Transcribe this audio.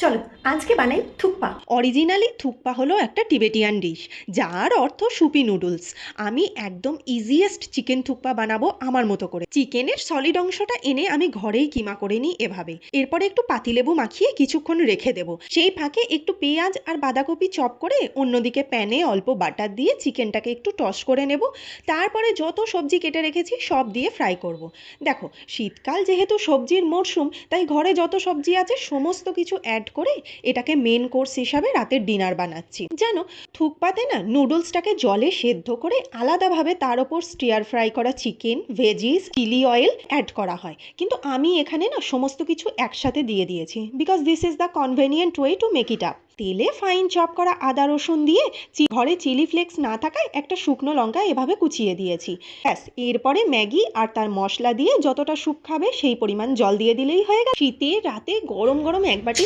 চলো আজকে বানাই থুকপা। অরিজিনালি থুকপা হলো একটা টিবেটিয়ান ডিশ, যার অর্থ সুপি নুডলস। আমি একদম ইজিয়েস্ট চিকেন থুকপা বানাবো আমার মতো করে। চিকেনের সলিড অংশটা এনে আমি ঘরেই কিমা করে নিই এভাবে। এরপরে একটু পাতিলেবু মাখিয়ে কিছুক্ষণ রেখে দেবো। সেই ফাঁকে একটু পেঁয়াজ আর বাঁধাকপি চপ করে অন্যদিকে প্যানে অল্প বাটার দিয়ে চিকেনটাকে একটু টস করে নেব। তারপরে যত সবজি কেটে রেখেছি সব দিয়ে ফ্রাই করব। দেখো, শীতকাল যেহেতু সবজির মরশুম, তাই ঘরে যত সবজি আছে সমস্ত কিছু অ্যাড করে এটাকে মেন কোর্স হিসাবে রাতের ডিনার বানাচ্ছি। জানো, থুকপাতে না নুডলসটাকে জলে সেদ্ধ করে আলাদাভাবে তার ওপর স্টিয়ার ফ্রাই করা chicken, veggies, chilli oil add করা হয়, কিন্তু আমি এখানে না সমস্ত কিছু একসাথে দিয়ে দিয়েছি, because this is the convenient way to make it up. তেলে ফাইন চপ করা আদা রসুন দিয়ে ঘরে চিলি ফ্লেক্স না থাকায় একটা শুকনো লঙ্কা এভাবে কুচিয়ে দিয়েছি। ব্যাস, এরপরে ম্যাগি আর তার মশলা দিয়ে যতটা স্যুপ খাবে সেই পরিমাণ জল দিয়ে দিলেই হয়ে গেল। শীতের রাতে গরম গরম এক বাটি